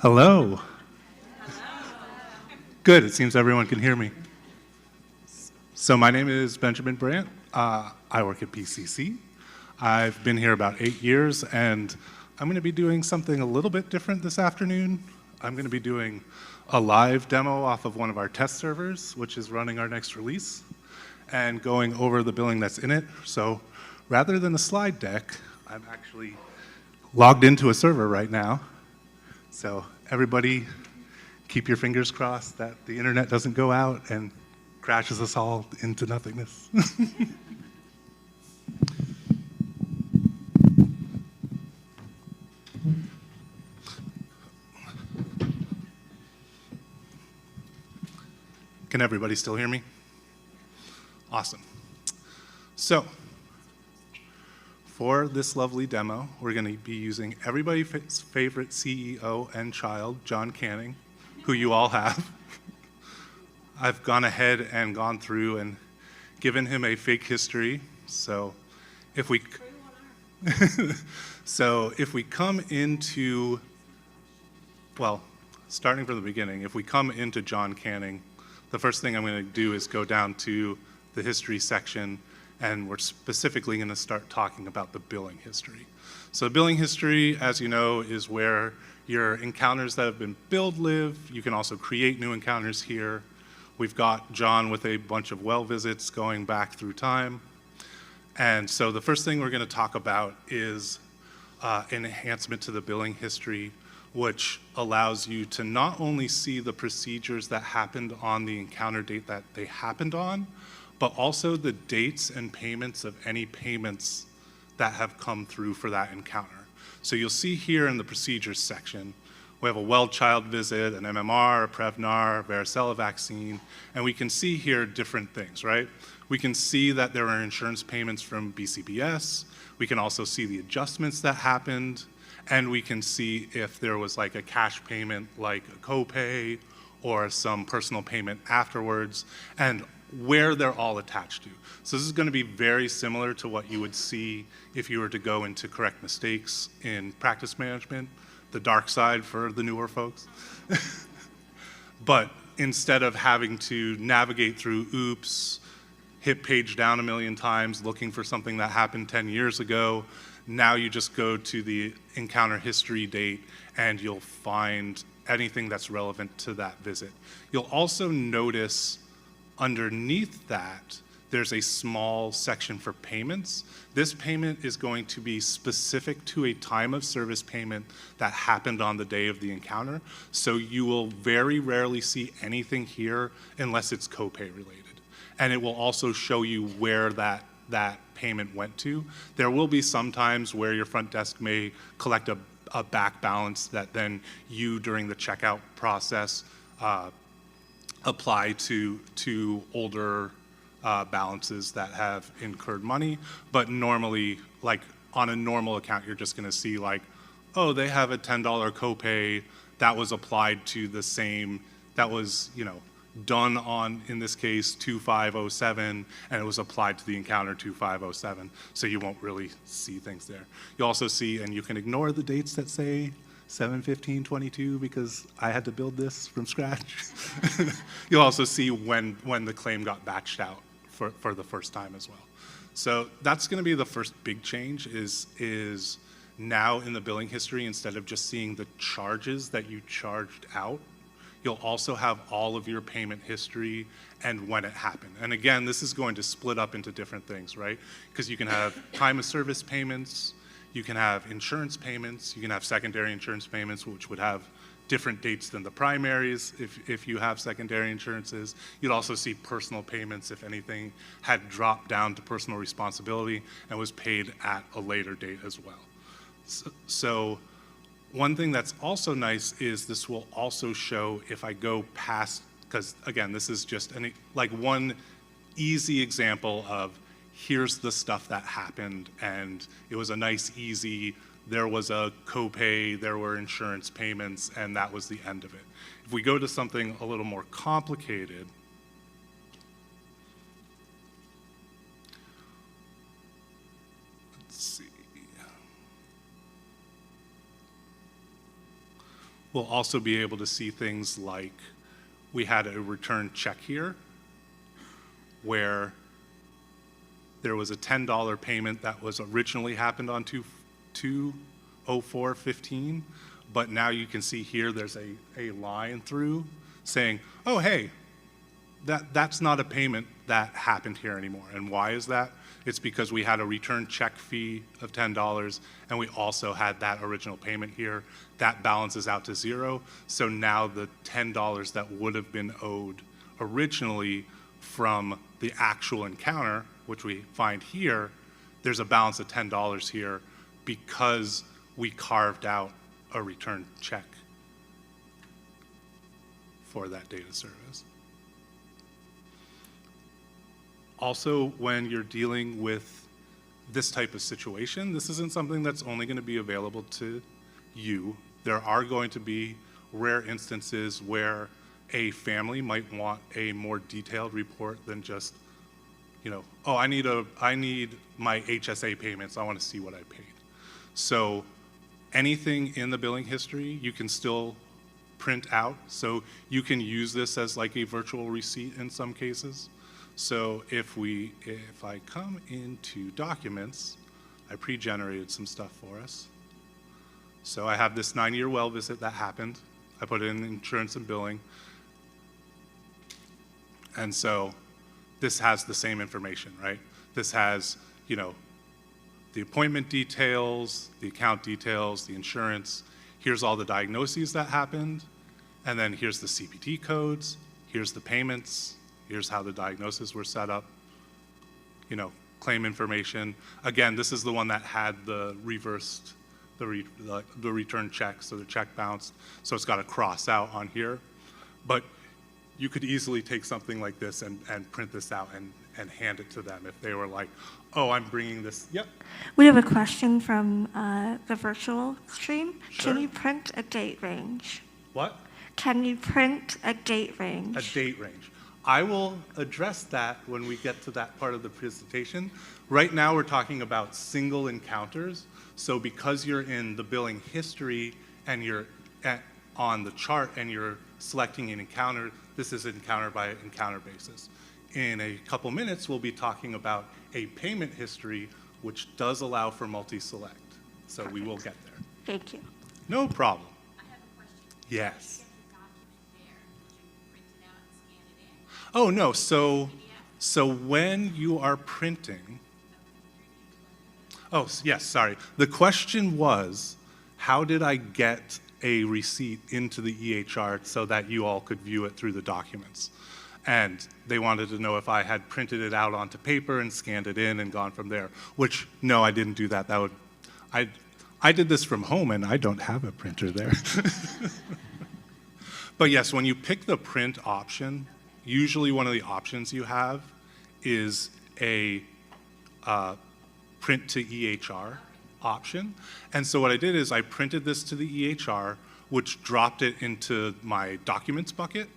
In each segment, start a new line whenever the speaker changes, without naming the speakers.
Hello. Good, it seems everyone can hear me. So my name is Benjamin Brandt. I work at PCC. I've been here about 8 years, and I'm going to be doing something a little bit different this afternoon. I'm going to be doing a live demo off of one of our test servers, which is running our next release, and going over the billing that's in it. So rather than a slide deck, I'm actually logged into a server right now. So everybody, keep your fingers crossed that the internet doesn't go out and crashes us all into nothingness. Can everybody still hear me? Awesome. So, for this lovely demo, we're going to be using everybody's favorite CEO and child, John Canning, who you all have. I've gone ahead and gone through and given him a fake history. So if we come into, well, starting from the beginning, if we come into John Canning, the first thing I'm going to do is go down to the history section, and we're specifically going to start talking about the billing history. So billing history, as you know, is where your encounters that have been billed live. You can also create new encounters here. We've got John with a bunch of well visits going back through time. And so the first thing we're going to talk about is an enhancement to the billing history, which allows you to not only see the procedures that happened on the encounter date that they happened on, but also the dates and payments of any payments that have come through for that encounter. So you'll see here in the procedures section, we have a well child visit, an MMR, a Prevnar, varicella vaccine, and we can see here different things, right? We can see that there are insurance payments from BCBS. We can also see the adjustments that happened, and we can see if there was like a cash payment like a copay or some personal payment afterwards, and where they're all attached to. So this is going to be very similar to what you would see if you were to go into correct mistakes in practice management, the dark side for the newer folks. But instead of having to navigate through oops, hit page down a million times looking for something that happened 10 years ago, now you just go to the encounter history date and you'll find anything that's relevant to that visit. You'll also notice underneath that, there's a small section for payments. This payment is going to be specific to a time of service payment that happened on the day of the encounter. So you will very rarely see anything here unless it's copay related. And it will also show you where that payment went to. There will be some times where your front desk may collect a back balance that then you, during the checkout process, apply to older balances that have incurred money. But normally, like on a normal account, you're just going to see like, oh, they have a $10 copay that was applied to the same, that was, done on, in this case, 2507, and it was applied to the encounter 2507. So you won't really see things there. You also see, and you can ignore the dates that say 7/15/22 because I had to build this from scratch. You'll also see when the claim got batched out for the first time as well. So that's going to be the first big change is now in the billing history, instead of just seeing the charges that you charged out, you'll also have all of your payment history and when it happened. And again, this is going to split up into different things, right? Because you can have time of service payments, you can have insurance payments, you can have secondary insurance payments, which would have different dates than the primaries if you have secondary insurances. You'd also see personal payments if anything had dropped down to personal responsibility and was paid at a later date as well. So one thing that's also nice is this will also show if I go past, because again, this is just like one easy example of here's the stuff that happened, and it was a nice, easy, there was a copay, there were insurance payments, and that was the end of it. If we go to something a little more complicated, let's see. we'll also be able to see things like we had a return check here where there was a $10 payment that was originally happened on 2/04/15, but now you can see here there's a line through saying, oh, hey, that's not a payment that happened here anymore. And why is that? It's because we had a return check fee of $10, and we also had that original payment here. That balances out to zero. So now the $10 that would have been owed originally from the actual encounter, which we find here, there's a balance of $10 here because we carved out a return check for that data service. Also, when you're dealing with this type of situation, this isn't something that's only going to be available to you. There are going to be rare instances where a family might want a more detailed report than just, oh, I need my HSA payments. I want to see what I paid. So anything in the billing history, you can still print out. So you can use this as like a virtual receipt in some cases. So if I come into documents, I pre-generated some stuff for us. So I have this 9-year well visit that happened. I put it in insurance and billing. And so this has the same information, right? This has, the appointment details, the account details, the insurance. Here's all the diagnoses that happened. And then here's the CPT codes. Here's the payments. Here's how the diagnoses were set up, claim information. Again, this is the one that had the reversed, the return check, so the check bounced. So it's got a cross out on here. But you could easily take something like this and print this out and hand it to them if they were like, oh, I'm bringing this. Yep.
We have a question from the virtual stream.
Sure.
Can you print a date range?
What?
Can you print a date range?
A date range. I will address that when we get to that part of the presentation. Right now, we're talking about single encounters. So because you're in the billing history and you're on the chart and you're selecting an encounter, this is encounter by encounter basis. In a couple minutes, we'll be talking about a payment history, which does allow for multi-select. So Perfect. We will get there.
Thank you.
No problem.
I have a question.
Yes.
How
Oh, no, so when you are printing, oh, yes, sorry. The question was, how did I get a receipt into the EHR so that you all could view it through the documents? And they wanted to know if I had printed it out onto paper and scanned it in and gone from there, which, no, I didn't do that. I did this from home, and I don't have a printer there. But yes, when you pick the print option, usually one of the options you have is a print to EHR option. And so what I did is I printed this to the EHR, which dropped it into my documents bucket.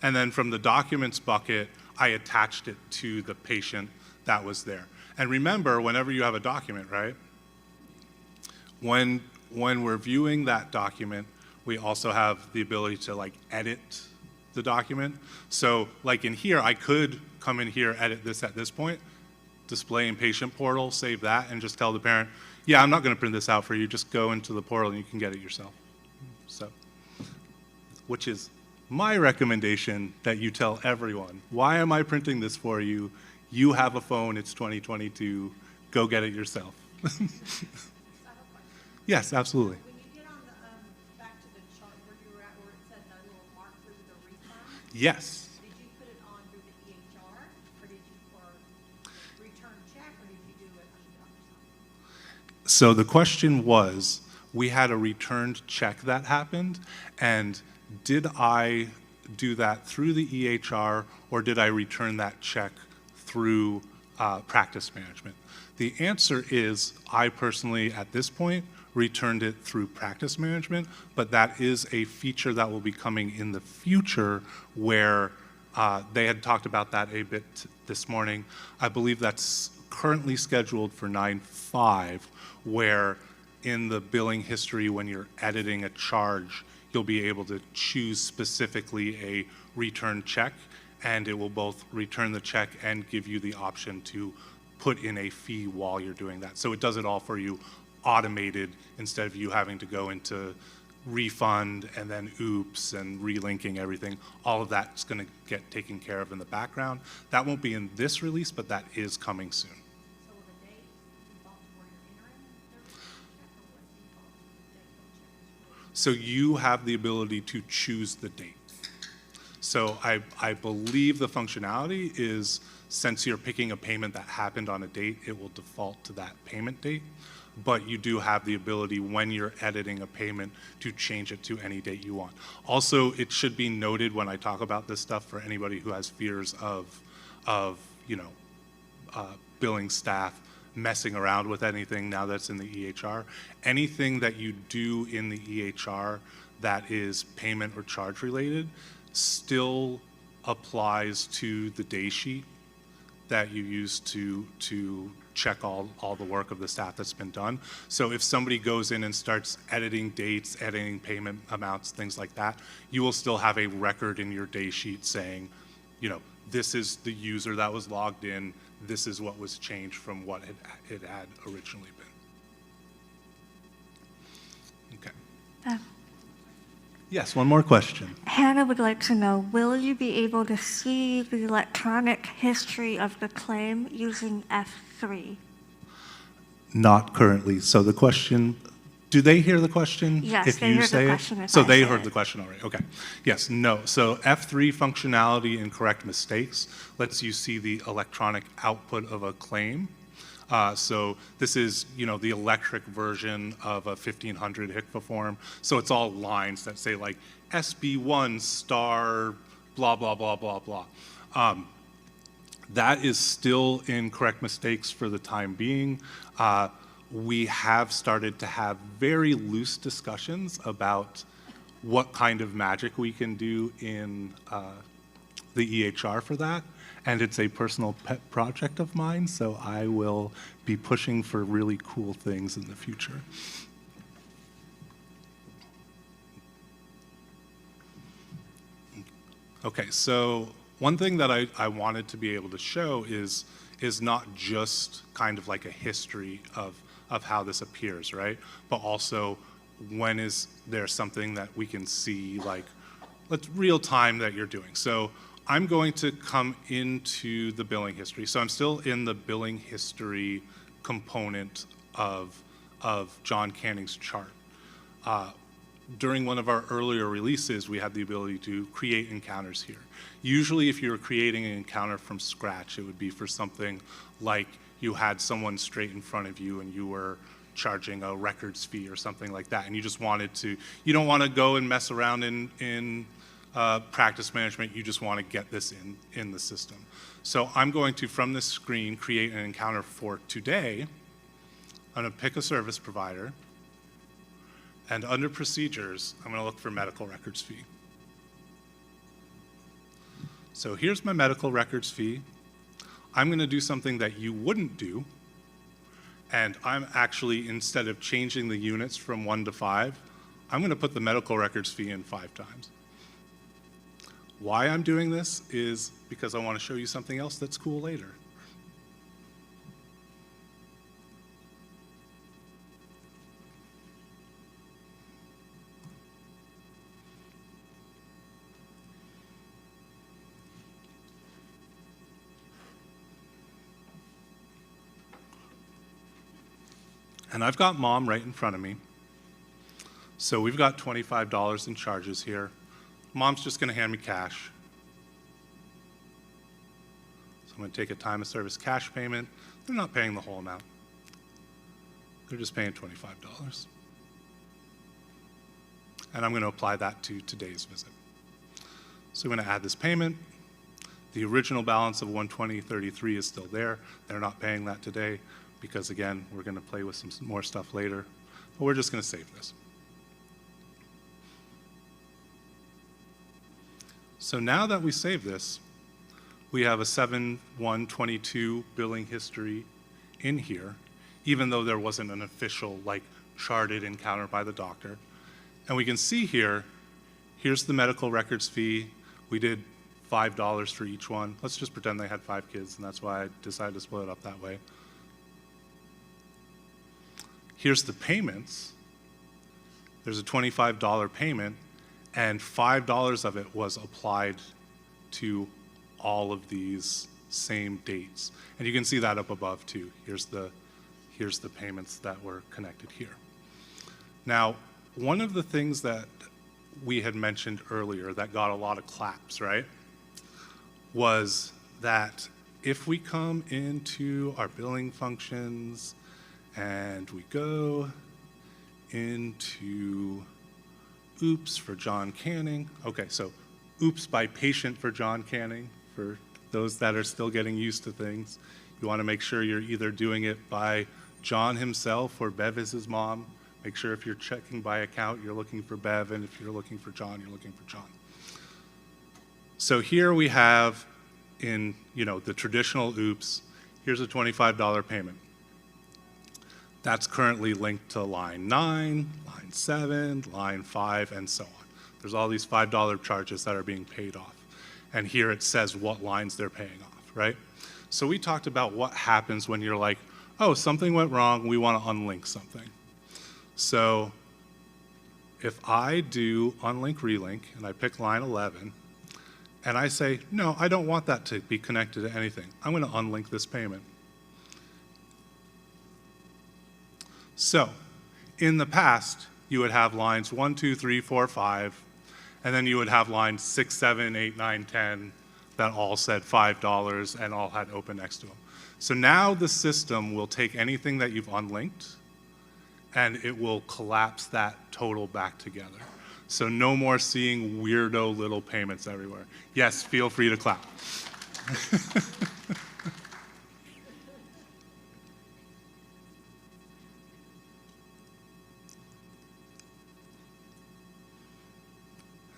And then from the documents bucket, I attached it to the patient that was there. And remember, whenever you have a document, right? When we're viewing that document, we also have the ability to edit the document. So in here, I could come in here, edit this at this point, display in patient portal, save that, and just tell the parent, yeah, I'm not gonna print this out for you, just go into the portal and you can get it yourself. So, which is my recommendation that you tell everyone, why am I printing this for you? You have a phone, it's 2022, go get it yourself. Yes, absolutely.
When you get on the, back to the chart where you were at, where it said the little mark through the refund,
Yes.
did you put it on through the EHR, or did you, for return check, or did you do it on DocuSign?
So the question was, we had a returned check that happened, and did I do that through the EHR, or did I return that check through practice management? The answer is, I personally, at this point, returned it through practice management, but that is a feature that will be coming in the future where they had talked about that a bit this morning. I believe that's currently scheduled for 9/5, where in the billing history, when you're editing a charge, you'll be able to choose specifically a return check, and it will both return the check and give you the option to put in a fee while you're doing that. So it does it all for you automated instead of you having to go into refund and then oops and relinking everything. All of that's going to get taken care of in the background. That won't be in this release, but that is coming soon.
So will the date default to where you're entering the return check, or will it default to the date the check is released?
So you have the ability to choose the date. So I believe the functionality is, since you're picking a payment that happened on a date, it will default to that payment date. But you do have the ability, when you're editing a payment, to change it to any date you want. Also, it should be noted when I talk about this stuff, for anybody who has fears of billing staff messing around with anything now that's in the EHR. Anything that you do in the EHR that is payment or charge related still applies to the day sheet that you use to check all the work of the staff that's been done. So if somebody goes in and starts editing dates, editing payment amounts, things like that, you will still have a record in your day sheet saying, this is the user that was logged in, this is what was changed from what it had originally been. Okay. Yes, one more question.
Hannah would like to know, will you be able to see the electronic history of the claim using F3?
Not currently. So the question, do they hear the question?
Yes,
if
they
you
heard the
say
question
it?
if
So
I
they
say
heard
it.
the question already. Okay. Yes, no. So F3 functionality in correct mistakes lets you see the electronic output of a claim. So this is, the electric version of a 1500 HCFA form. So it's all lines that say like SB1 star blah, blah, blah, blah, blah. That is still in correct mistakes for the time being. We have started to have very loose discussions about what kind of magic we can do in the EHR for that. And it's a personal pet project of mine, so I will be pushing for really cool things in the future. Okay, so one thing that I wanted to be able to show is not just kind of like a history of how this appears, right? But also, when is there something that we can see, like, let's real time that you're doing. So I'm going to come into the billing history. So I'm still in the billing history component of John Canning's chart. During one of our earlier releases, we had the ability to create encounters here. Usually if you were creating an encounter from scratch, it would be for something like you had someone straight in front of you and you were charging a records fee or something like that, and you just wanted to, you don't want to go and mess around in practice management, you just want to get this in the system. So I'm going to, from this screen, create an encounter for today. I'm going to pick a service provider, and under procedures, I'm going to look for medical records fee. So here's my medical records fee. I'm going to do something that you wouldn't do, and I'm actually, instead of changing the units from 1 to 5, I'm going to put the medical records fee in 5 times. Why I'm doing this is because I want to show you something else that's cool later. And I've got Mom right in front of me. So we've got $25 in charges here. Mom's just going to hand me cash. So I'm going to take a time of service cash payment. They're not paying the whole amount. They're just paying $25. And I'm going to apply that to today's visit. So I'm going to add this payment. The original balance of $120.33 is still there. They're not paying that today because, again, we're going to play with some more stuff later. But we're just going to save this. So now that we save this, we have a 7/1/22 billing history in here, even though there wasn't an official, like, charted encounter by the doctor. And we can see here here's the medical records fee. We did $5 for each one. Let's just pretend they had 5 kids, and that's why I decided to split it up that way. Here's the payments. There's a $25 payment, and $5 of it was applied to all of these same dates. And you can see that up above too. Here's the payments that were connected here. Now, one of the things that we had mentioned earlier that got a lot of claps, right, was that if we come into our billing functions and we go into oops for John Canning. Okay, so oops by patient for John Canning, for those that are still getting used to things. You want to make sure you're either doing it by John himself or Bev is his mom. Make sure if you're checking by account, you're looking for Bev, and if you're looking for John, you're looking for John. So here we have in, the traditional oops, here's a $25 payment. That's currently linked to line 9, line 7, line 5, and so on. There's all these $5 charges that are being paid off. And here it says what lines they're paying off, right? So we talked about what happens when you're like, oh, something went wrong, we want to unlink something. So if I do unlink relink and I pick line 11 and I say, no, I don't want that to be connected to anything. I'm going to unlink this payment. So in the past, you would have lines 1, 2, 3, 4, 5, and then you would have lines 6, 7, 8, 9, 10 that all said $5 and all had open next to them. So now the system will take anything that you've unlinked and it will collapse that total back together. So no more seeing weirdo little payments everywhere. Yes, feel free to clap.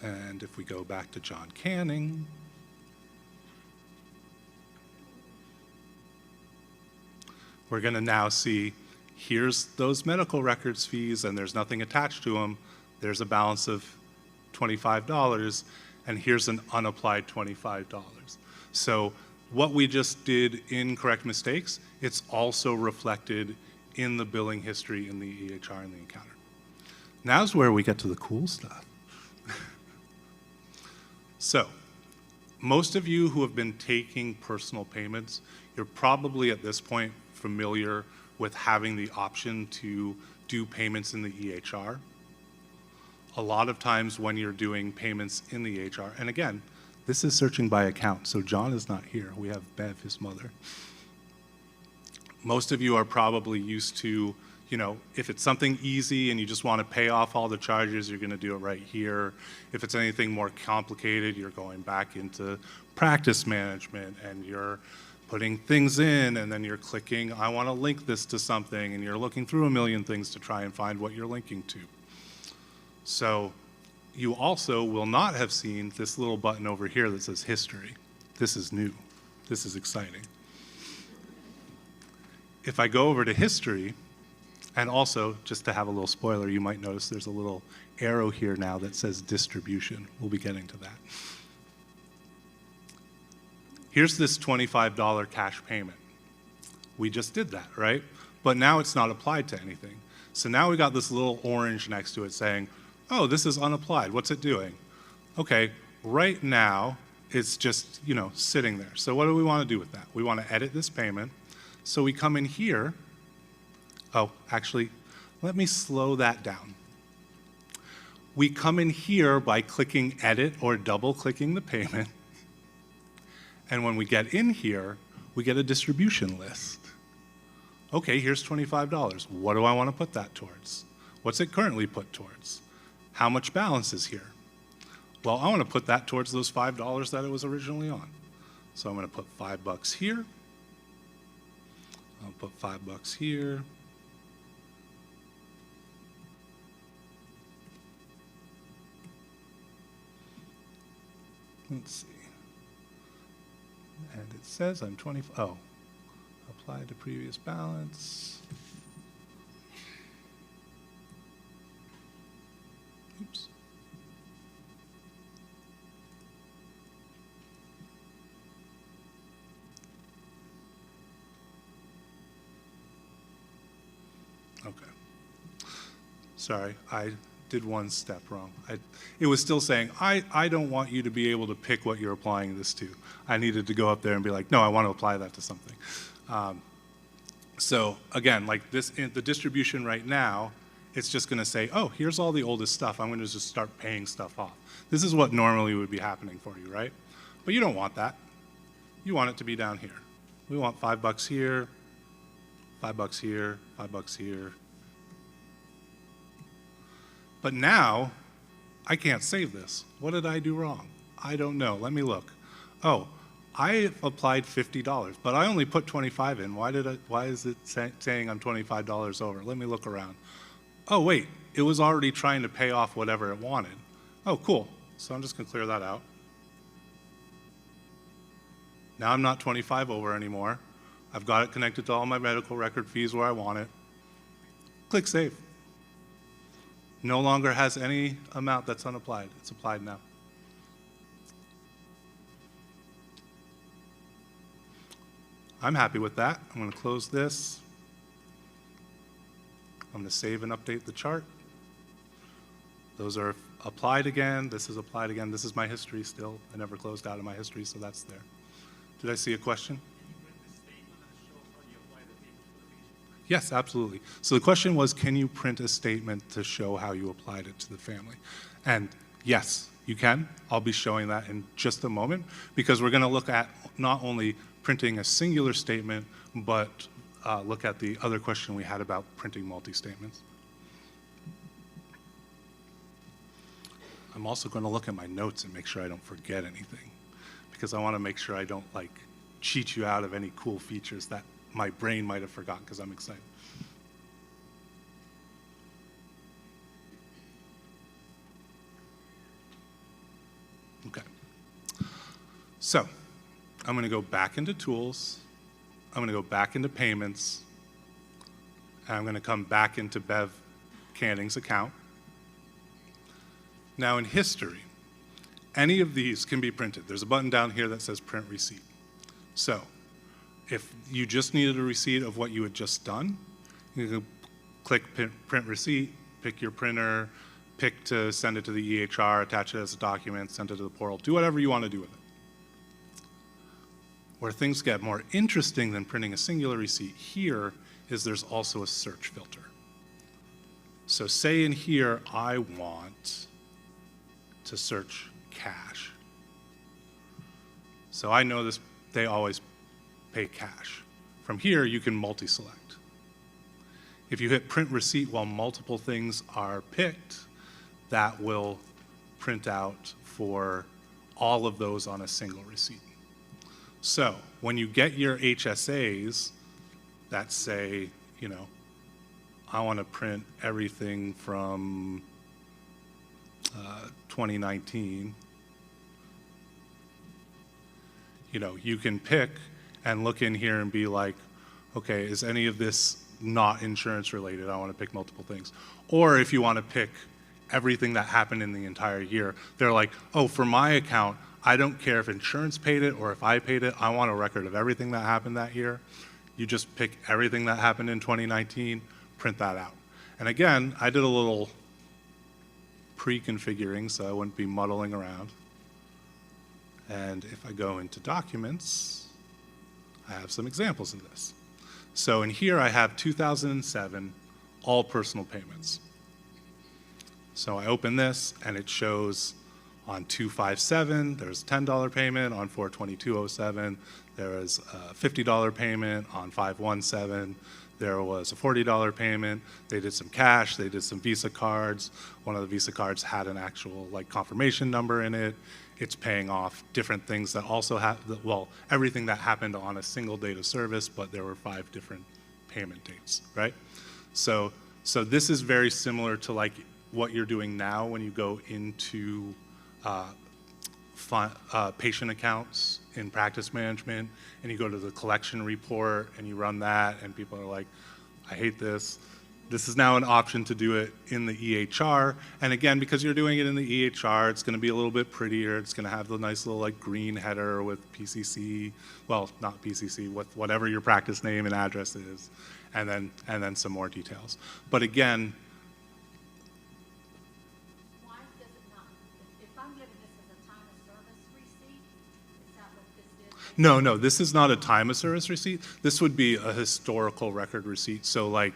And if we go back to John Canning, we're going to now see here's those medical records fees and there's nothing attached to them. There's a balance of $25 and here's an unapplied $25. So what we just did in correct mistakes, it's also reflected in the billing history in the EHR and the encounter. Now's where we get to the cool stuff. So most of you who have been taking personal payments, you're probably at this point familiar with having the option to do payments in the EHR. A lot of times when you're doing payments in the EHR, and again, this is searching by account, so John is not here. We have Bev, his mother. Most of you are probably used to, if it's something easy and you just want to pay off all the charges, you're going to do it right here. If it's anything more complicated, you're going back into practice management and you're putting things in and then you're clicking, I want to link this to something, and you're looking through a million things to try and find what you're linking to. So you also will not have seen this little button over here that says history. This is new. This is exciting. If I go over to history, and also, just to have a little spoiler, you might notice there's a little arrow here now that says distribution. We'll be getting to that. Here's this $25 cash payment. We just did that, right? But now it's not applied to anything. So now we got this little orange next to it saying, oh, this is unapplied. What's it doing? Okay, right now, it's just, sitting there. So what do we want to do with that? We want to edit this payment. So we come in here. Oh, actually, let me slow that down. We come in here by clicking edit or double clicking the payment. And when we get in here, we get a distribution list. Okay, here's $25. What do I want to put that towards? What's it currently put towards? How much balance is here? Well, I want to put that towards those $5 that it was originally on. So I'm going to put $5 here. I'll put $5 here. Let's see. And it says I'm 20, oh, applied to previous balance. Oops. Sorry, I did one step wrong. It was still saying, I don't want you to be able to pick what you're applying this to. I needed to go up there and be like, no, I want to apply that to something. So again, like this, in the distribution right now, it's just going to say, oh, here's all the oldest stuff. I'm going to just start paying stuff off. This is what normally would be happening for you, right? But you don't want that. You want it to be down here. We want $5 here, $5 here, $5 here. But now, I can't save this. What did I do wrong? I don't know. Let me look. Oh, I applied $50, but I only put 25 in. Why is it saying I'm $25 over? Let me look around. Oh, wait, it was already trying to pay off whatever it wanted. Oh, cool. So I'm just going to clear that out. Now I'm not 25 over anymore. I've got it connected to all my medical record fees where I want it. Click Save. No longer has any amount that's unapplied. It's applied now. I'm happy with that. I'm going to close this. I'm going to save and update the chart. Those are applied again. This is applied again. This is my history still. I never closed out of my history, so that's there. Did I see a question? Yes, absolutely. So the question was, can you print a statement to show how you applied it to the family? And yes, you can. I'll be showing that in just a moment, because we're going to look at not only printing a singular statement, but look at the other question we had about printing multi-statements. I'm also going to look at my notes and make sure I don't forget anything, because I want to make sure I don't like cheat you out of any cool features that my brain might have forgotten because I'm excited. Okay. So I'm going to go back into Tools. I'm going to go back into Payments. And I'm going to come back into Bev Canning's account. Now in History, any of these can be printed. There's a button down here that says Print Receipt. So if you just needed a receipt of what you had just done, you can click Print Receipt, pick your printer, pick to send it to the EHR, attach it as a document, send it to the portal, do whatever you want to do with it. Where things get more interesting than printing a singular receipt here is there's also a search filter. So say in here, I want to search cash. So I know this, they always pay cash. From here, you can multi-select. If you hit print receipt while multiple things are picked, that will print out for all of those on a single receipt. So when you get your HSAs that say, you know, I want to print everything from 2019, you know, you can pick and look in here and be like, okay, is any of this not insurance related? I want to pick multiple things. Or if you want to pick everything that happened in the entire year, they're like, oh, for my account, I don't care if insurance paid it or if I paid it. I want a record of everything that happened that year. You just pick everything that happened in 2019, print that out. And again, I did a little pre-configuring so I wouldn't be muddling around. And if I go into Documents, I have some examples of this. So in here I have 2007, all personal payments. So I open this and it shows on 257, there's a $10 payment. On 4/22/07, there was a $50 payment. On 5/17, there was a $40 payment. They did some cash, they did some Visa cards. One of the Visa cards had an actual like confirmation number in it. It's paying off different things that also have, well, everything that happened on a single date of service, but there were 5 different payment dates, right? So this is very similar to like what you're doing now when you go into patient accounts in practice management and you go to the collection report and you run that and people are like, I hate this. This is now an option to do it in the EHR. And again, because you're doing it in the EHR, it's going to be a little bit prettier. It's going to have the nice little like green header with PCC, well, not PCC, with whatever your practice name and address is, and then some more details. But again,
given this as a time of service receipt. Is that what this is?
No, this is not a time of service receipt. This would be a historical record receipt. So like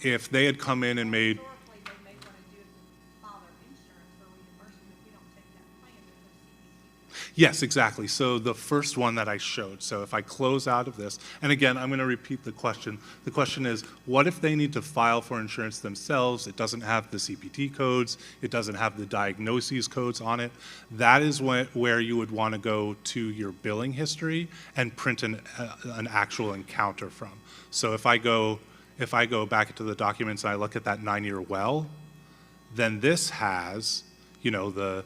if they had come in and made,
Historically, they may want to do it to file their insurance for reimbursement if we don't take that plan, but no CPT.
yes, exactly. So the first one that I showed, so if I close out of this, and again, I'm going to repeat the question. The question is, what if they need to file for insurance themselves? It doesn't have the CPT codes. It doesn't have the diagnoses codes on it. That is where you would want to go to your billing history and print an actual encounter from. So if I go back into the documents and I look at that 9-year well, then this has, the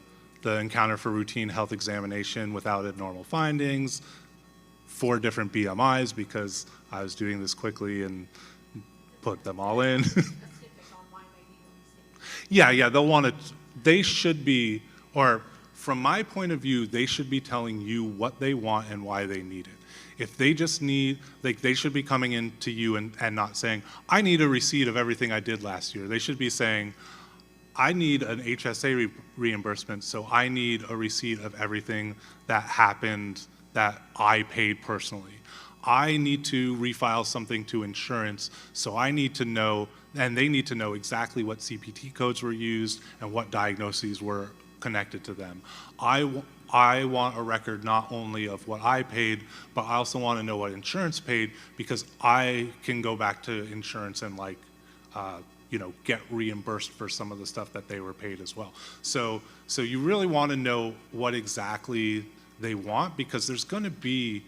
encounter for routine health examination without abnormal findings, 4 different BMIs because I was doing this quickly and put them all in.
Specific on why they need a receipt.
Yeah, they should be, or from my point of view, they should be telling you what they want and why they need it. If they just need, they should be coming in to you and not saying, I need a receipt of everything I did last year. They should be saying, I need an HSA reimbursement, so I need a receipt of everything that happened that I paid personally. I need to refile something to insurance, so I need to know, and they need to know exactly what CPT codes were used and what diagnoses were connected to them. I want a record not only of what I paid, but I also want to know what insurance paid because I can go back to insurance and get reimbursed for some of the stuff that they were paid as well. So you really want to know what exactly they want because there's going to be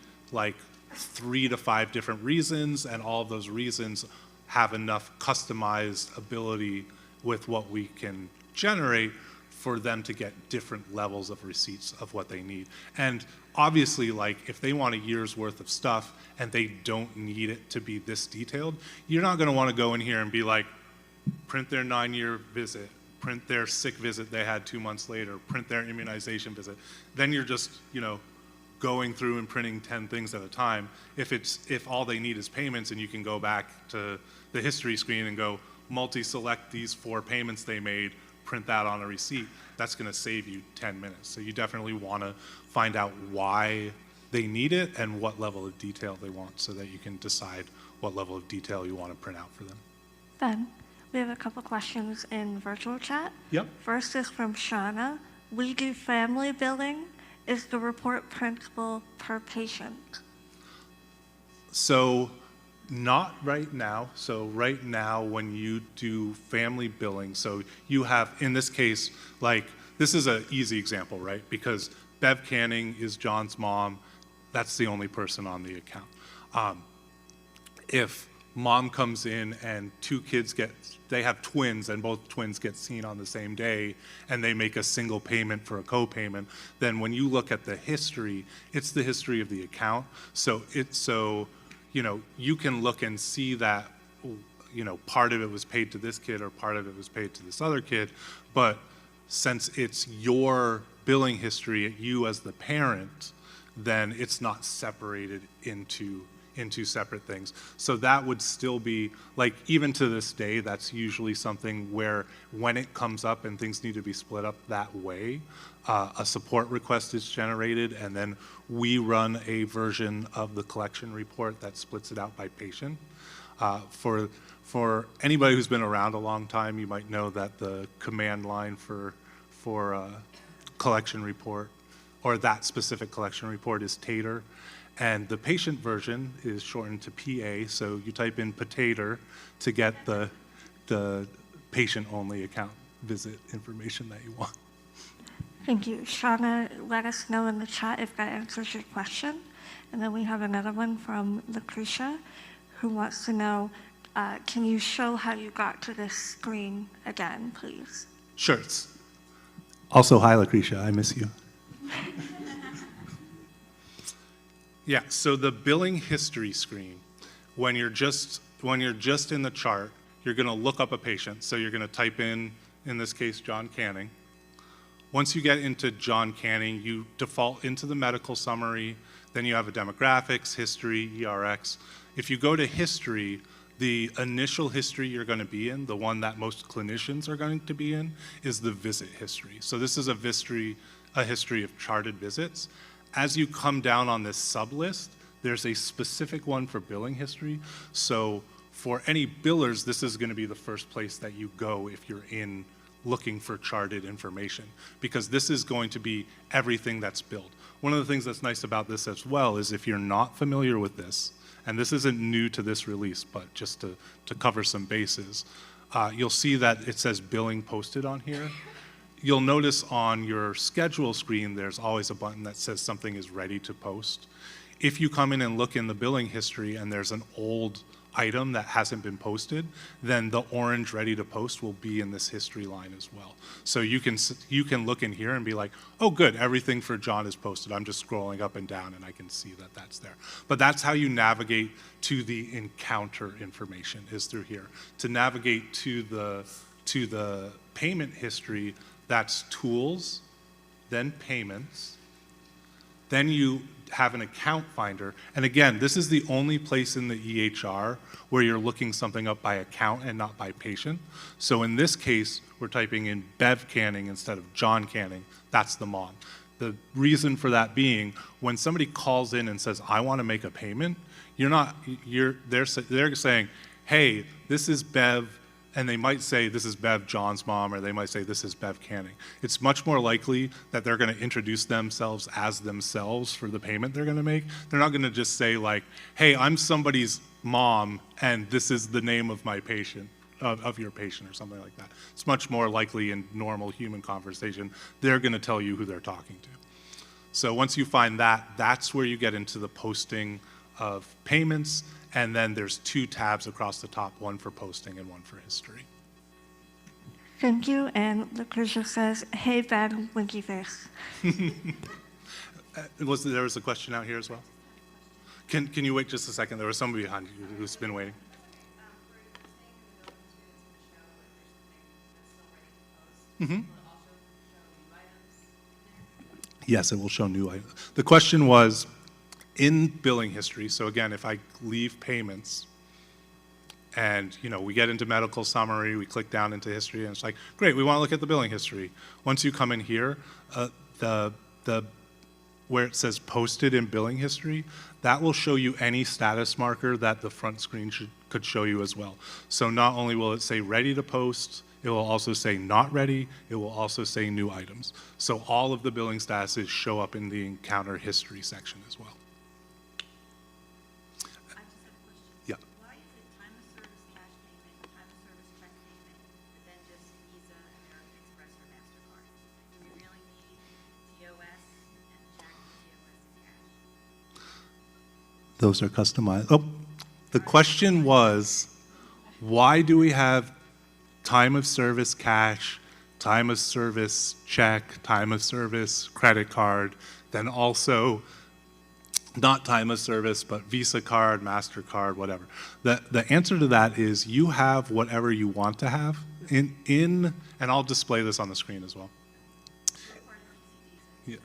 3 to 5 different reasons, and all of those reasons have enough customized ability with what we can generate for them to get different levels of receipts of what they need. And obviously, if they want a year's worth of stuff and they don't need it to be this detailed, you're not going to want to go in here and be like, print their 9-year visit, print their sick visit they had 2 months later, print their immunization visit. Then you're just, going through and printing 10 things at a time. If all they need is payments and you can go back to the history screen and go multi-select these 4 payments they made, print that on a receipt, that's going to save you 10 minutes. So you definitely want to find out why they need it and what level of detail they want so that you can decide what level of detail you want to print out for them.
Ben, we have a couple questions in virtual chat.
Yep.
First is from Shauna. We do family billing. Is the report printable per patient?
So not right now. So right now when you do family billing, so you have, in this case, this is an easy example, right? Because Bev Canning is John's mom. That's the only person on the account. If mom comes in and 2 kids they have twins and both twins get seen on the same day and they make a single payment for a co-payment, then when you look at the history, it's the history of the account. So you can look and see that, part of it was paid to this kid or part of it was paid to this other kid, but since it's your billing history, you as the parent, then it's not separated into separate things. So that would still be, even to this day, that's usually something where when it comes up and things need to be split up that way, a support request is generated, and then we run a version of the collection report that splits it out by patient. For anybody who's been around a long time, you might know that the command line for collection report, or that specific collection report, is TATER. And the patient version is shortened to PA, so you type in PATATER to get the patient-only account visit information that you want.
Thank you. Shauna, let us know in the chat if that answers your question. And then we have another one from Lucretia, who wants to know, can you show how you got to this screen again, please?
Sure. Also, hi, Lucretia, I miss you. Yeah, so the billing history screen, when you're just in the chart, you're going to look up a patient. So you're going to type in this case, John Canning. Once you get into John Canning, you default into the medical summary. Then you have a demographics, history, ERX. If you go to history, The initial history you're going to be in, the one that most clinicians are going to be in, is the visit history. So this is a history of charted visits. As you come down on this sub-list, there's a specific one for billing history. So for any billers, this is going to be the first place that you go if you're in looking for charted information, because this is going to be everything that's billed. One of the things that's nice about this as well is if you're not familiar with this, and this isn't new to this release, but just to cover some bases, you'll see that it says billing posted on here. You'll notice on your schedule screen, there's always a button that says something is ready to post. If you come in and look in the billing history and there's an old item that hasn't been posted, then the orange ready to post will be in this history line as well. So you can look in here and be like, oh good, everything for John is posted. I'm just scrolling up and down and I can see that that's there. But that's how you navigate to the encounter information, is through here. To navigate to the payment history, that's tools, then payments, then you have an account finder. And again, this is the only place in the EHR where you're looking something up by account and not by patient. So in this case, we're typing in Bev Canning instead of John Canning. That's the mom. The reason for that being, when somebody calls in and says, I want to make a payment, they're saying, hey, this is Bev, and they might say this is Bev John's mom, or they might say this is Bev Canning. It's much more likely that they're going to introduce themselves as themselves for the payment they're going to make. They're not going to just say like, hey, I'm somebody's mom, and this is the name of my patient, of your patient, or something like that. It's much more likely in normal human conversation, they're going to tell you who they're talking to. So once you find that, that's where you get into the posting of payments. And then there's two tabs across the top, one for posting and one for history.
Thank you. And Lucretia says, hey, bad winky face.
There was a question out here as well? Can you wait just a second? There was somebody behind you who's been waiting. Mm-hmm. Yes, it will show new items. The question was, in billing history, so again, if I leave payments and we get into medical summary, we click down into history, and it's like, great, we want to look at the billing history. Once you come in here, where it says posted in billing history, that will show you any status marker that the front screen could show you as well. So not only will it say ready to post, it will also say not ready, it will also say new items. So all of the billing statuses show up in the encounter history section as well. Yeah.
Why is it time of service cash payment, time of service check payment, but then just Visa, American Express, or MasterCard? Do we really need POS and check, POS and cash?
Those are customized. Oh, the question was, why do we have time of service cash, time of service check, time of service credit card, then also not time of service, but Visa card, MasterCard, whatever. The answer to that is you have whatever you want to have and I'll display this on the screen as well. Yeah.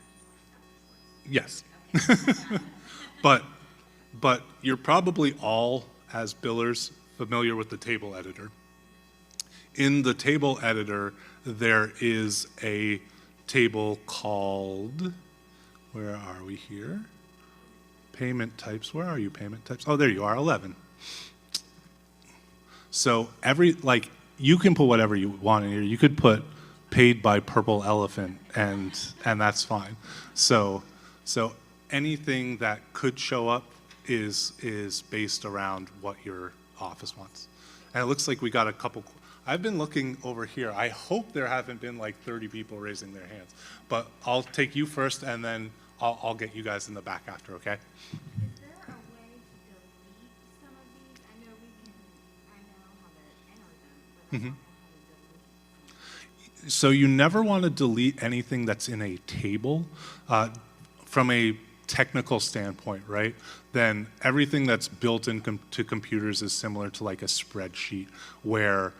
Yes. But you're probably all, as billers, familiar with the table editor. In the table editor, there is a table called, where are we here? Payment types, where are you, payment types? Oh, there you are, 11. So you can put whatever you want in here. You could put paid by Purple Elephant, and that's fine. So anything that could show up is based around what your office wants. And it looks like we got a couple. I've been looking over here. I hope there haven't been like 30 people raising their hands. But I'll take you first, and then I'll get you guys in the back after, okay?
Is there a way to delete some of these? I know how to enter them, but I don't know how to delete.
So you never want to delete anything that's in a table. From a technical standpoint, right? Then everything that's built into computers is similar to like a spreadsheet where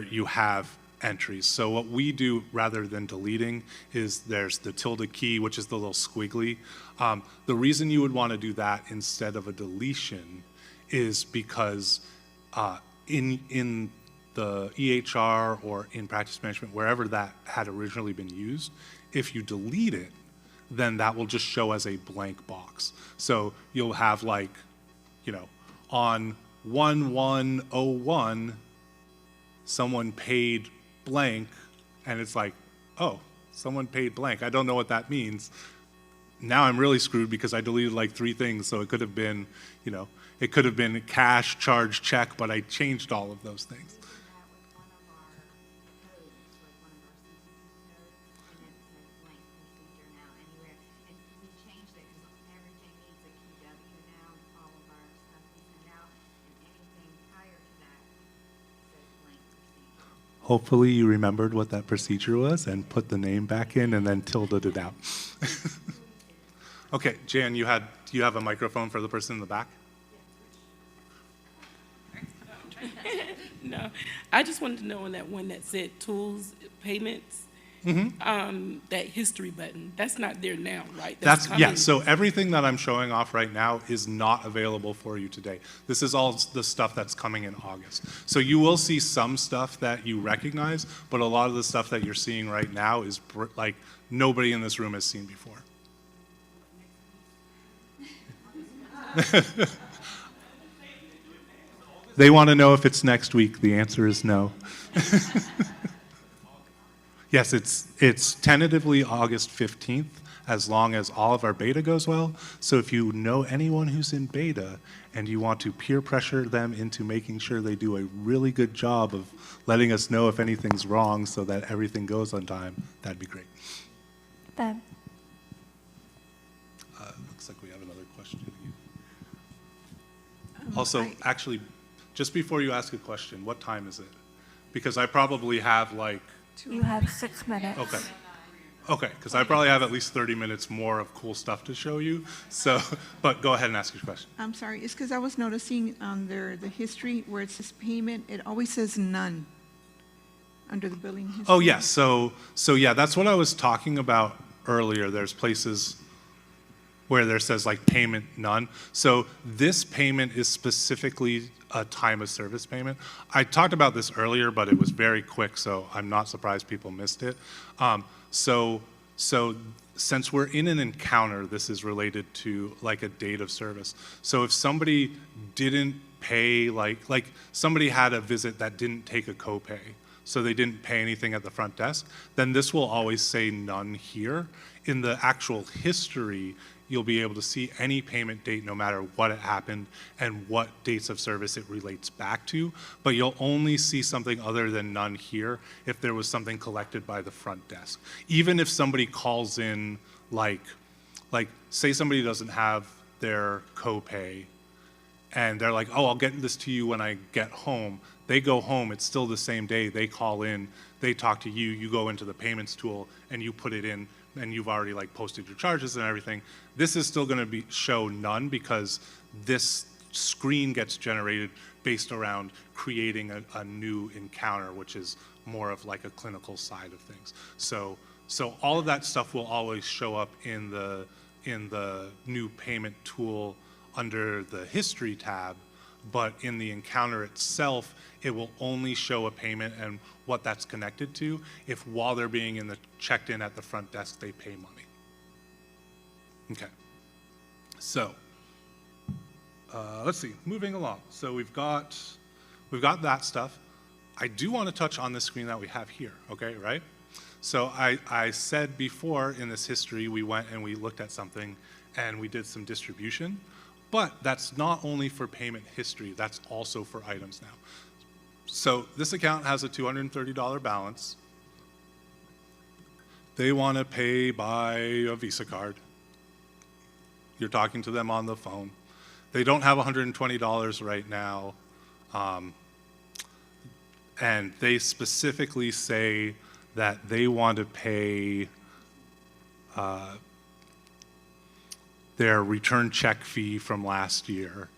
you have entries. So what we do rather than deleting is there's the tilde key, which is the little squiggly. The reason you would want to do that instead of a deletion is because in the EHR or in practice management, wherever that had originally been used, if you delete it, then that will just show as a blank box. So you'll have like, you know, on 1101, someone paid blank, and it's like, oh, someone paid blank. I don't know what that means. Now I'm really screwed because I deleted like 3 things, so it could have been, you know, it could have been cash, charge, check, but I changed all of those things.
That with one of our codes, like one of our CCP codes, and it says blank procedure now anywhere. And we changed it because everything needs a QW now, all of our stuff we send out, and anything prior to that says blank procedure.
Hopefully you remembered what that procedure was and put the name back in and then tilted it out. Okay, Jan, you have a microphone for the person in the back?
No, I just wanted to know on that one that said tools, payments, that history button, that's not there now, right?
That's
coming.
yeah, so everything that I'm showing off right now is not available for you today. This is all the stuff that's coming in August. So you will see some stuff that you recognize, but a lot of the stuff that you're seeing right now is like nobody in this room has seen before. They want to know if it's next week. The answer is no. Yes, it's tentatively August 15th, as long as all of our beta goes well. So if you know anyone who's in beta and you want to peer pressure them into making sure they do a really good job of letting us know if anything's wrong so that everything goes on time, that'd be great.
Ben.
Looks like we have another question. Also, actually, just before you ask a question, what time is it? Because I probably have like,
You have 6 minutes.
okay, because I probably have at least 30 minutes more of cool stuff to show you. So, but go ahead and ask your question.
I'm sorry, it's because I was noticing under the history where it says payment, it always says none under the billing history.
Oh, yes. So yeah, that's what I was talking about earlier. There's places where there says like payment none. So this payment is specifically a time of service payment. I talked about this earlier, but it was very quick, so I'm not surprised people missed it. So since we're in an encounter, this is related to like a date of service. So if somebody didn't pay, like somebody had a visit that didn't take a copay, so they didn't pay anything at the front desk, then this will always say none here. In the actual history, you'll be able to see any payment date no matter what it happened and what dates of service it relates back to, but you'll only see something other than none here if there was something collected by the front desk. Even if somebody calls in, like say somebody doesn't have their copay and they're like, oh, I'll get this to you when I get home. They go home, it's still the same day, they call in, they talk to you, you go into the payments tool and you put it in, and you've already like posted your charges and everything. This is still going to show none because this screen gets generated based around creating a new encounter, which is more of like a clinical side of things. So all of that stuff will always show up in the new payment tool under the history tab, but in the encounter itself, it will only show a payment and what that's connected to if while they're being checked in at the front desk, they pay money. Okay, so let's see, moving along. So we've got that stuff. I do want to touch on the screen that we have here, okay, right? So I said before in this history, we went and we looked at something and we did some distribution. But that's not only for payment history, that's also for items now. So this account has a $230 balance. They want to pay by a Visa card. You're talking to them on the phone. They don't have $120 right now. And they specifically say that they want to pay their return check fee from last year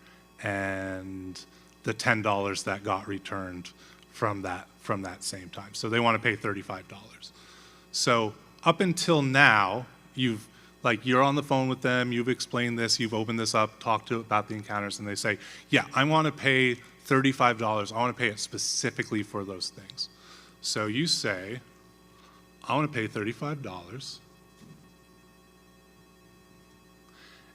and the $10 that got returned from that same time. So they want to pay $35. So up until now, you're on the phone with them, you've explained this, you've opened this up, talked about the encounters, and they say, yeah, I want to pay $35, I want to pay it specifically for those things. So you say, I want to pay $35.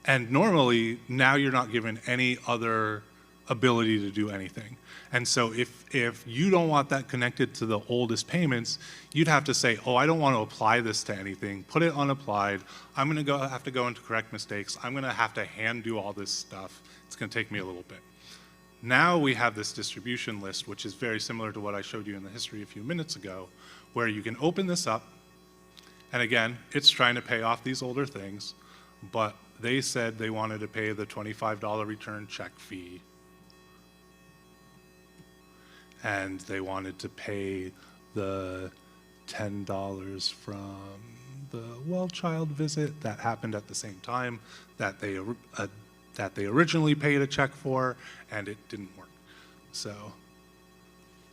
And normally, now you're not given any other ability to do anything. And so if you don't want that connected to the oldest payments, you'd have to say, oh, I don't want to apply this to anything, put it unapplied, I'm going to have to go into correct mistakes, I'm going to have to hand do all this stuff, it's going to take me a little bit. Now we have this distribution list, which is very similar to what I showed you in the history a few minutes ago, where you can open this up, and again, it's trying to pay off these older things, but they said they wanted to pay the $25 return check fee, and they wanted to pay the $10 from the well child visit that happened at the same time that they originally paid a check for, and it didn't work. So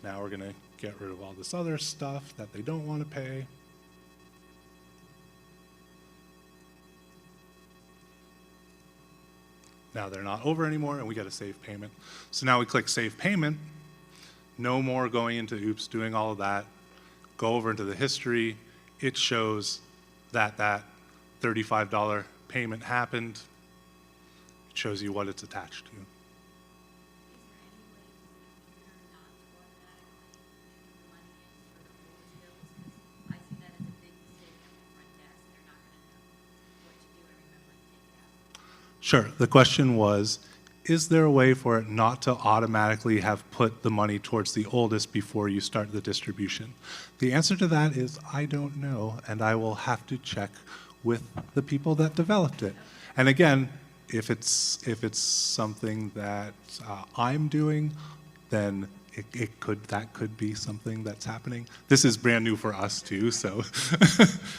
now we're gonna get rid of all this other stuff that they don't want to pay. Now they're not over anymore, and we get a save payment. So now we click save payment. No more going into oops, doing all of that. Go over into the history. It shows that that $35 payment happened. It shows you what it's attached to.
Is there any way for the computer not to automatically enter the money in for the oldest bills? 'Cause I see that as a big mistake at the front desk. They're not gonna know what to do and remember to take it out.
Sure. The question was, is there a way for it not to automatically have put the money towards the oldest before you start the distribution? The answer to that is I don't know, and I will have to check with the people that developed it. And again, if it's something that I'm doing, then that could be something that's happening. This is brand new for us too, so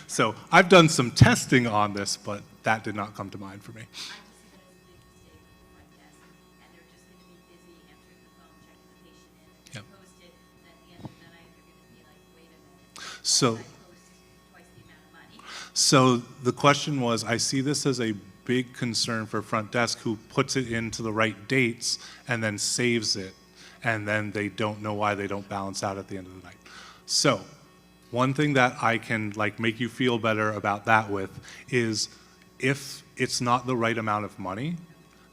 so I've done some testing on this, but that did not come to mind for me.
I just see that as a big mistake at the front desk, and they're just gonna be busy answering the phone, checking the patient in, and
Yep.
you post it, and at the end of the night, they're gonna be like, wait a minute, why
So-
did I post twice the amount of money?
So the question was, I see this as a big concern for front desk who puts it into the right dates and then saves it, and then they don't know why they don't balance out at the end of the night. So one thing that I can make you feel better about that with is if it's not the right amount of money,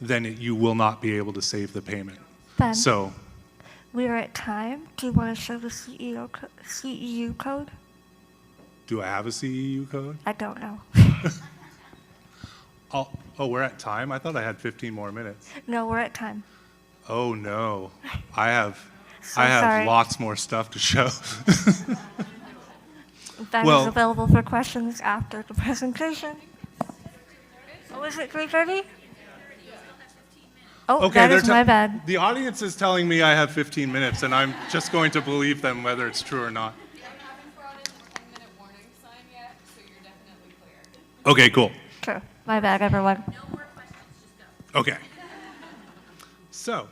then you will not be able to save the payment.
Ben,
So
we are at time. Do you want to show the CEU code?
do I have a CEU code?
I don't know.
Oh, we're at time? I thought I had 15 more minutes.
No, we're at time.
Oh, no. I have
sorry.
lots more stuff to show.
Ben
Well-
is available for questions after the presentation. Oh, is it 3:30? Oh, that is my bad.
The audience is telling me I have 15 minutes, and I'm just going to believe them whether it's true or not.
I haven't brought in the 10-minute warning sign yet, so you're definitely clear.
Okay, cool.
True. My bad, everyone.
No more questions, just go.
Okay. So,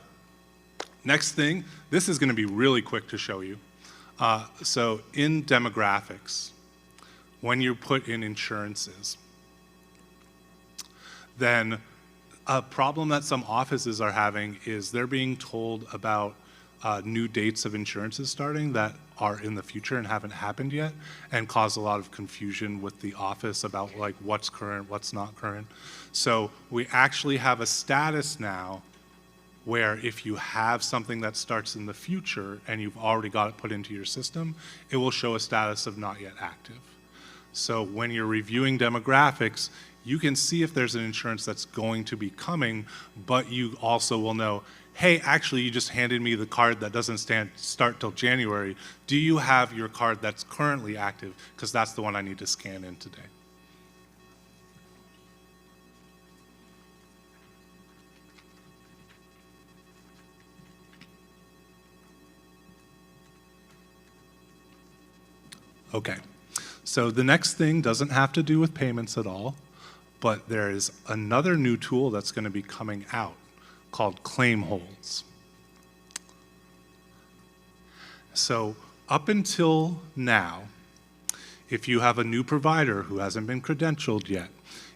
next thing, this is going to be really quick to show you. So in demographics, when you put in insurances, then a problem that some offices are having is they're being told about new dates of insurances starting that are in the future and haven't happened yet, and cause a lot of confusion with the office about what's current, what's not current. So we actually have a status now where if you have something that starts in the future and you've already got it put into your system, it will show a status of not yet active. So when you're reviewing demographics, you can see if there's an insurance that's going to be coming, but you also will know, hey, actually, you just handed me the card that doesn't start till January. Do you have your card that's currently active? Because that's the one I need to scan in today. Okay, so the next thing doesn't have to do with payments at all, but there is another new tool that's going to be coming out called claim holds. So up until now, if you have a new provider who hasn't been credentialed yet,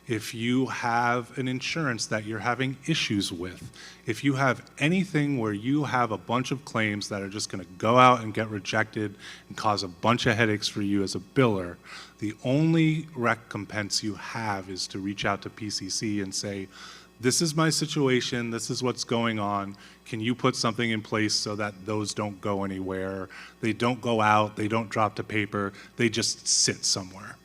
if you have an insurance that you're having issues with, if you have anything where you have a bunch of claims that are just going to go out and get rejected and cause a bunch of headaches for you as a biller, the only recompense you have is to reach out to PCC and say, this is my situation, this is what's going on, can you put something in place so that those don't go anywhere, they don't go out, they don't drop to paper, they just sit somewhere.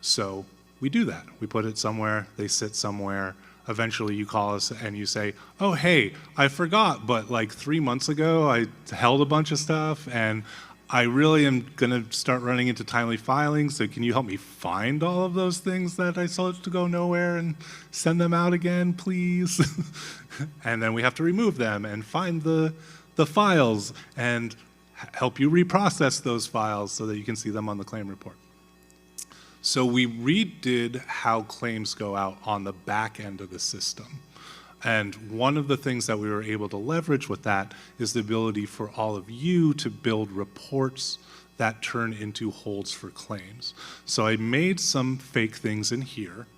So we do that. We put it somewhere, they sit somewhere. Eventually you call us and you say, oh, hey, I forgot, but like 3 months ago I held a bunch of stuff and I really am gonna start running into timely filings, so can you help me find all of those things that I told to go nowhere and send them out again, please? And then we have to remove them and find the files and help you reprocess those files so that you can see them on the claim report. So we redid how claims go out on the back end of the system. And one of the things that we were able to leverage with that is the ability for all of you to build reports that turn into holds for claims. So I made some fake things in here.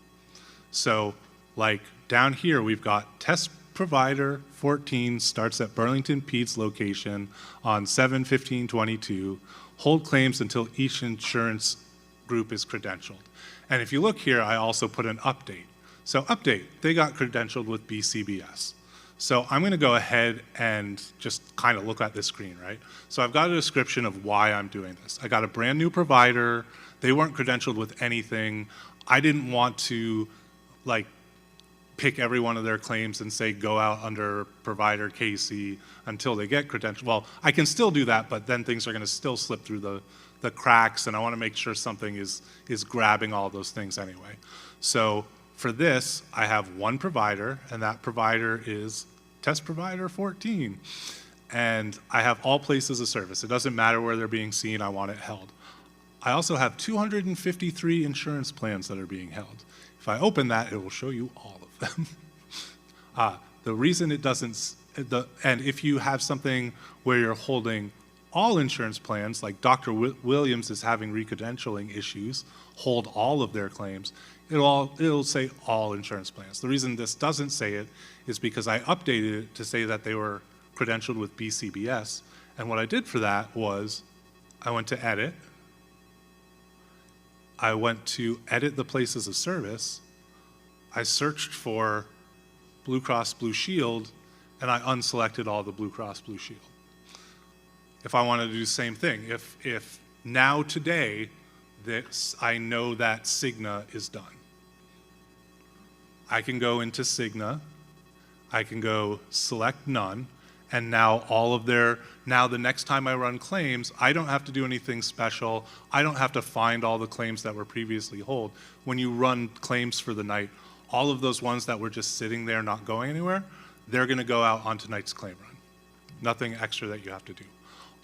So like down here, we've got test provider 14 starts at Burlington Peds location on 7/15/22, hold claims until each insurance group is credentialed. And if you look here, I also put an update. So update, they got credentialed with BCBS. So I'm gonna go ahead and just kind of look at this screen, right? So I've got a description of why I'm doing this. I got a brand new provider, they weren't credentialed with anything. I didn't want to like pick every one of their claims and say go out under provider Casey until they get credentialed. Well, I can still do that, but then things are gonna still slip through the cracks, and I wanna make sure something is grabbing all those things anyway. So for this, I have one provider, and that provider is test provider 14. And I have all places of service. It doesn't matter where they're being seen, I want it held. I also have 253 insurance plans that are being held. If I open that, it will show you all of them. The reason it doesn't, and if you have something where you're holding all insurance plans, like Dr. Williams is having recredentialing issues, hold all of their claims, it'll say all insurance plans. The reason this doesn't say it is because I updated it to say that they were credentialed with BCBS, and what I did for that was I went to edit, I went to edit the places of service, I searched for Blue Cross Blue Shield, and I unselected all the Blue Cross Blue Shield. If I wanted to do the same thing, if now today, I know that Cigna is done. I can go into Cigna, I can go select none, and now now the next time I run claims, I don't have to do anything special. I don't have to find all the claims that were previously hold. When you run claims for the night, all of those ones that were just sitting there not going anywhere, they're gonna go out on tonight's claim run. Nothing extra that you have to do.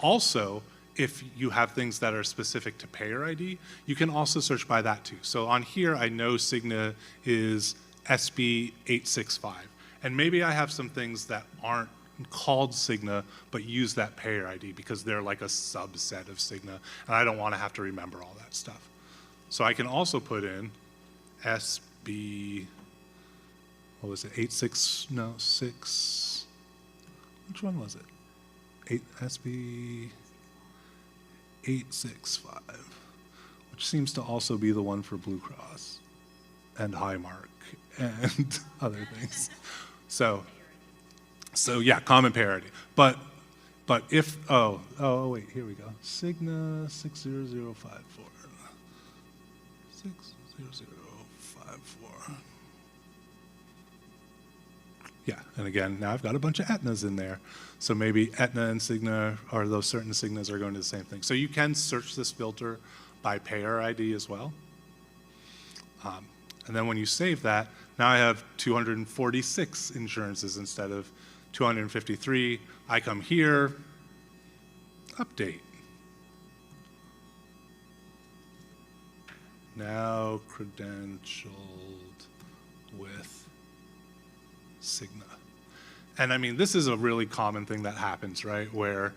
Also, if you have things that are specific to payer ID, you can also search by that too. So on here, I know Cigna is SB 865. And maybe I have some things that aren't called Cigna, but use that payer ID because they're like a subset of Cigna, and I don't want to have to remember all that stuff. So I can also put in SB, what was it, 6, which one was it? SB 865, which seems to also be the one for Blue Cross and Highmark and other things. So yeah, common parity. But if, wait, here we go. Cigna 60054. 60054. Yeah, and again, now I've got a bunch of Aetnas in there. So maybe Aetna and Cigna, or those certain Cignas are going to the same thing. So you can search this filter by payer ID as well. And then when you save that, now I have 246 insurances instead of 253. I come here, update. Now credentialed with Cigna. And I mean, this is a really common thing that happens, right? Where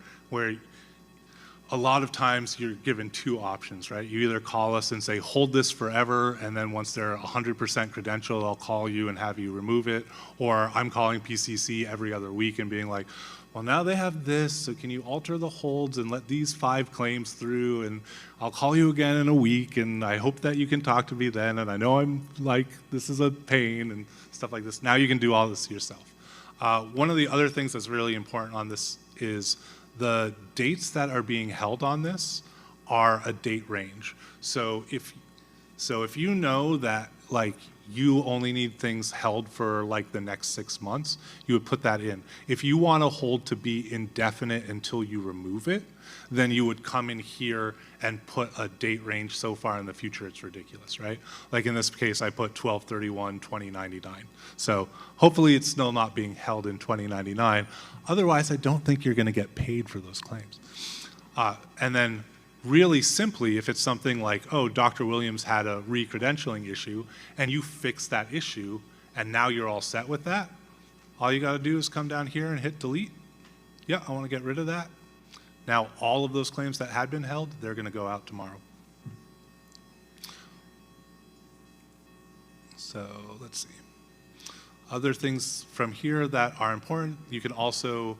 a lot of times you're given two options, right? You either call us and say, hold this forever, and then once they're 100% credentialed, I'll call you and have you remove it. Or I'm calling PCC every other week and being like, well, now they have this, so can you alter the holds and let these 5 claims through? And I'll call you again in a week, and I hope that you can talk to me then. And I know I'm like, this is a pain and stuff like this. Now you can do all this yourself. One of the other things that's really important on this is the dates that are being held on this are a date range. So if you know that like you only need things held for like the next 6 months, you would put that in. If you want a hold to be indefinite until you remove it, then you would come in here and put a date range so far in the future it's ridiculous, right? Like in this case, I put 12/31/2099. So hopefully it's still not being held in 2099. Otherwise, I don't think you're going to get paid for those claims. And then really simply, if it's something like, oh, Dr. Williams had a re-credentialing issue, and you fix that issue, and now you're all set with that, all you got to do is come down here and hit delete. Yeah, I want to get rid of that. Now, all of those claims that had been held, they're going to go out tomorrow. So let's see. Other things from here that are important, you can also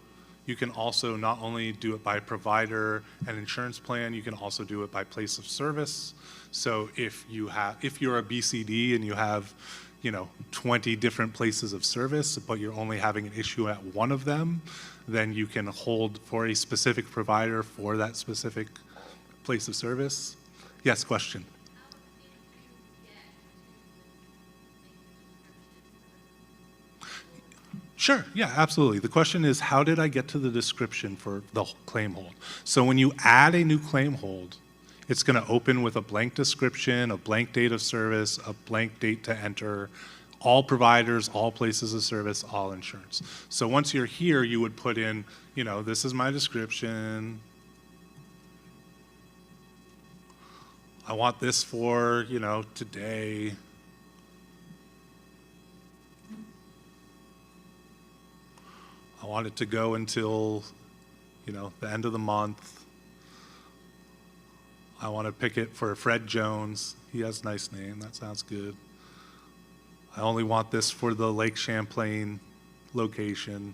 not only do it by provider and insurance plan, you can also do it by place of service. So if you're a BCD and you have, 20 different places of service, but you're only having an issue at one of them, then you can hold for a specific provider for that specific place of service. Yes, question. Sure, yeah, absolutely. The question is, how did I get to the description for the claim hold? So when you add a new claim hold, it's going to open with a blank description, a blank date of service, a blank date to enter, all providers, all places of service, all insurance. So once you're here, you would put in, this is my description. I want this for, today. I want it to go until, the end of the month. I want to pick it for Fred Jones. He has a nice name. That sounds good. I only want this for the Lake Champlain location.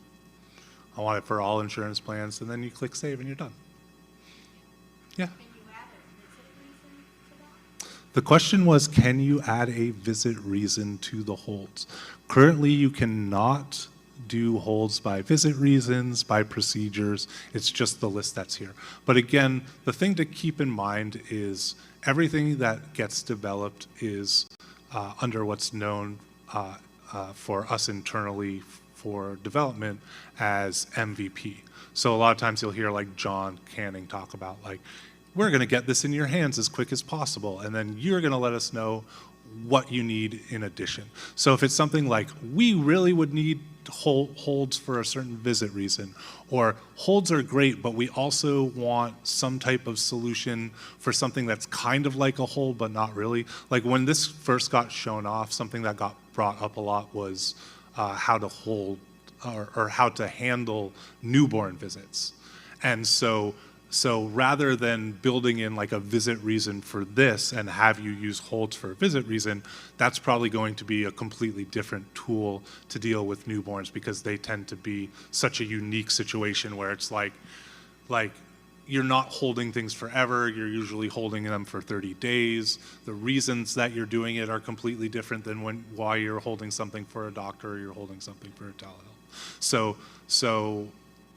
I want it for all insurance plans. And then you click save and you're done. Yeah.
Can you add a visit reason to that?
The question was, can you add a visit reason to the holds? Currently, you cannot do holds by visit reasons, by procedures. It's just the list that's here. But again, the thing to keep in mind is everything that gets developed is under what's known for us internally for development as MVP. So a lot of times you'll hear like John Canning talk about like, we're going to get this in your hands as quick as possible, and then you're going to let us know what you need in addition. So if it's something like, we really would need holds for a certain visit reason, or holds are great, but we also want some type of solution for something that's kind of like a hold, but not really. Like when this first got shown off, something that got brought up a lot was how to hold or how to handle newborn visits. And so rather than building in like a visit reason for this and have you use holds for a visit reason, that's probably going to be a completely different tool to deal with newborns, because they tend to be such a unique situation where it's like you're not holding things forever, you're usually holding them for 30 days. The reasons that you're doing it are completely different than why you're holding something for a doctor or you're holding something for a telehealth. So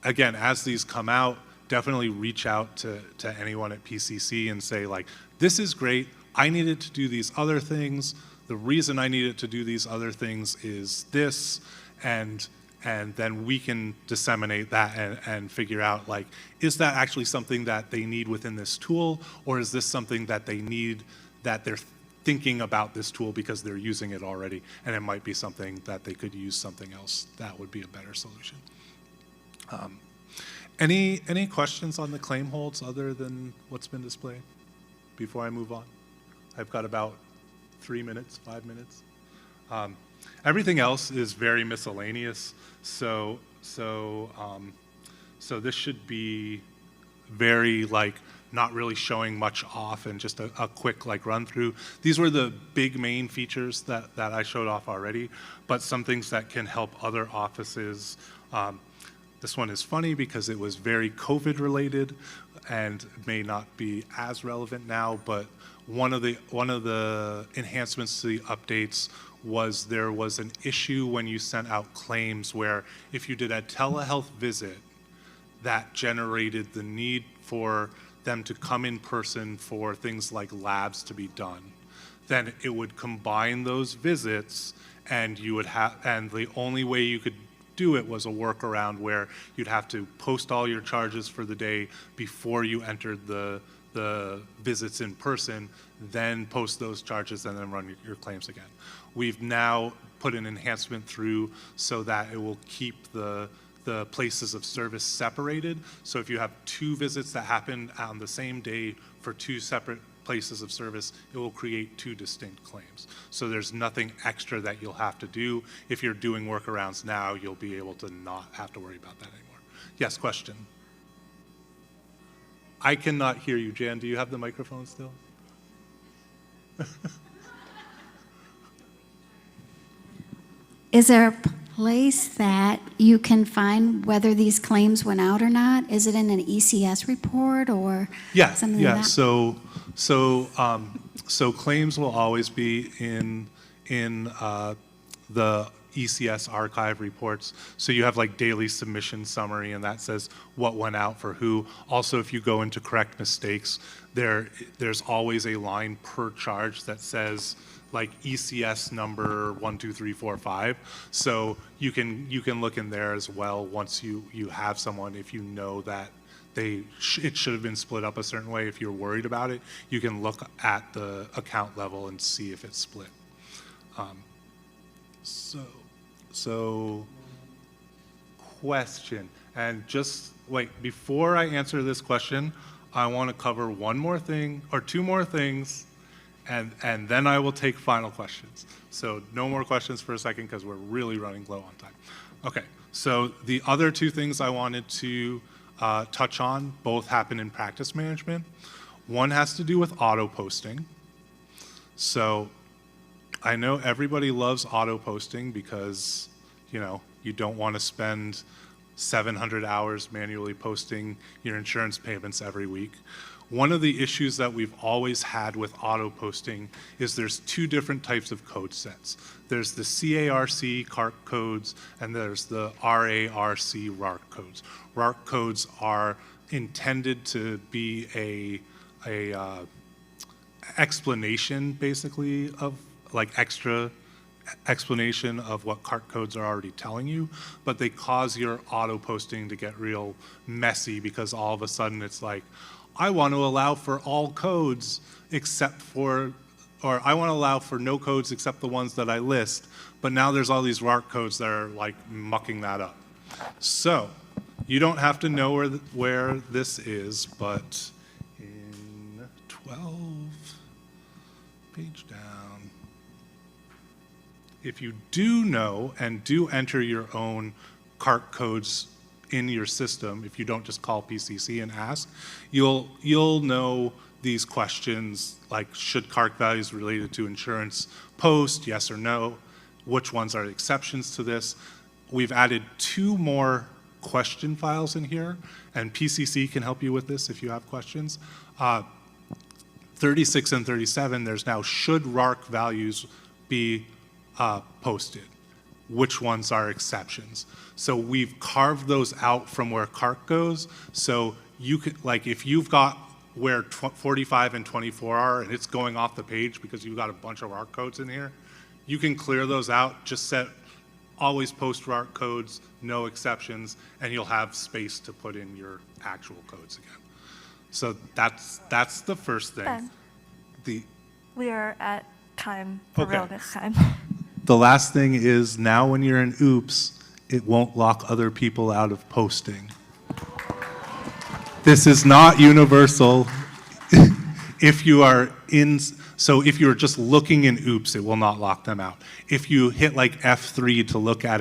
again, as these come out, definitely reach out to anyone at PCC and say like, this is great, I needed to do these other things, the reason I needed to do these other things is this, and then we can disseminate that and figure out like, is that actually something that they need within this tool, or is this something that they need, that they're thinking about this tool because they're using it already, and it might be something that they could use something else that would be a better solution. Any questions on the claim holds other than what's been displayed before I move on? I've got about 3 minutes, 5 minutes. Everything else is very miscellaneous, so this should be very like not really showing much off and just a quick like run through. These were the big main features that I showed off already, but some things that can help other offices. This one is funny because it was very COVID related and may not be as relevant now, but one of the enhancements to the updates was there was an issue when you sent out claims where if you did a telehealth visit, that generated the need for them to come in person for things like labs to be done. Then it would combine those visits, and you would have, and the only way you could do it was a workaround where you'd have to post all your charges for the day before you entered the visits in person, then post those charges and then run your claims again. We've now put an enhancement through so that it will keep the places of service separated. So if you have 2 visits that happen on the same day for 2 separate places of service, it will create 2 distinct claims. So there's nothing extra that you'll have to do. If you're doing workarounds now, you'll be able to not have to worry about that anymore. Yes, question? I cannot hear you. Jan, do you have the microphone still?
Is there a place that you can find whether these claims went out or not? Is it in an ECS report or something like that?
So claims will always be in the ECS archive reports. So you have like daily submission summary, and that says what went out for who. Also, if you go into correct mistakes, there's always a line per charge that says like ECS number 1, 2, 3, 4, 5. So you can look in there as well once you have someone, if you know that it should have been split up a certain way. If you're worried about it, you can look at the account level and see if it's split. So question, and just wait, before I answer this question, I want to cover one more thing or 2 more things, and then I will take final questions. So no more questions for a second because we're really running low on time. Okay, so the other 2 things I wanted to touch on both happen in practice management. One has to do with auto posting. So I know everybody loves auto posting because, you know, you don't want to spend 700 hours manually posting your insurance payments every week. One of the issues that we've always had with auto posting is there's 2 different types of code sets. There's the CARC CARC codes, and there's the RARC RARC codes. RARC codes are intended to be a explanation, basically, of like extra explanation of what CARC codes are already telling you, but they cause your auto posting to get real messy because all of a sudden it's like, I want to allow for all codes except for, or I want to allow for no codes except the ones that I list, but now there's all these RARC codes that are like mucking that up. So you don't have to know where this is, but in 12, page down, if you do know and do enter your own CARC codes in your system, if you don't just call PCC and ask, you'll know these questions like, should CARC values related to insurance post, yes or no? Which ones are exceptions to this? We've added 2 more question files in here, and PCC can help you with this if you have questions. 36 and 37, there's now should RARC values be posted. Which ones are exceptions? So we've carved those out from where CARC goes. So you could, like, if you've got where 45 and 24 are and it's going off the page because you've got a bunch of RARC codes in here, you can clear those out, just set always post RARC codes, no exceptions, and you'll have space to put in your actual codes again. So that's the first thing.
Ben, we are at time for real this time.
The last thing is, now when you're in OOPS, it won't lock other people out of posting. This is not universal. If you are in, so if you're just looking in OOPS, it will not lock them out. If you hit like F3 to look at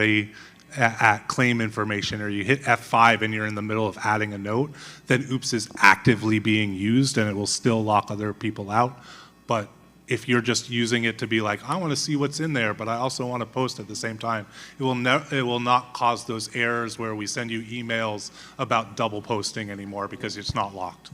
at claim information, or you hit F5 and you're in the middle of adding a note, then Oops is actively being used and it will still lock other people out. But if you're just using it to be like, I want to see what's in there, but I also want to post at the same time, it will not cause those errors where we send you emails about double posting anymore because it's not locked.